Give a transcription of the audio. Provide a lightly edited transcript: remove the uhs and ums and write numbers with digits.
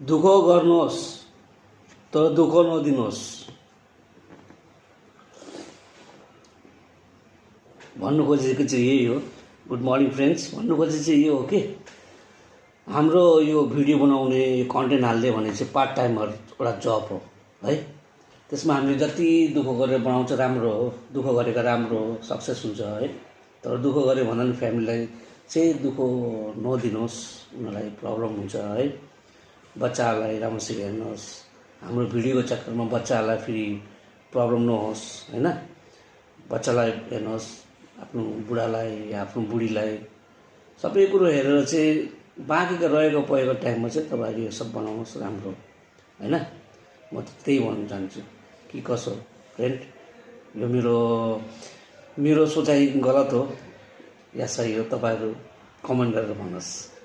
दुःख गर्नुहोस् तर दुःख नदिनुहोस् भन्नु खोजेको चाहिँ यही हो। गुड मर्निङ फ्रेन्ड्स, भन्नु खोजेको चाहिँ यो हो कि हाम्रो यो भिडियो बनाउने कन्टेन्ट हाल्ने भने चाहिँ पार्ट टाइमर एउटा जब हो है। त्यसमा हामीले जति दुःख गरेर बनाउँछ राम्रो हो, दुःख गरेको राम्रो हो, सक्सेस हुन्छ है। तर दुःख गऱ्यो भन्दा पनि फ्यामिलीलाई चाहिँ दुःख नदिनुहोस्, उनीहरूलाई प्रब्लम हुन्छ है। बच्चाहरूलाई राम्रोसँग हेर्नुहोस्, हाम्रो भिडियोको चक्करमा बच्चाहरूलाई फेरि प्रब्लम नहोस् हैन। बच्चालाई हेर्नुहोस्, आफ्नो बुढालाई या आफ्नो बुढीलाई सबै कुरो हेरेर चाहिँ बाँकीको रहेको परेको टाइममा चाहिँ तपाईँहरू यो सब बनाउनुहोस् राम्रो हैन। म त्यही भन्न चाहन्छु कि कसो फ्रेन्ड, यो मेरो सोचाइ गलत हो या सही हो, तपाईँहरू कमेन्ट गरेर भन्नुहोस्।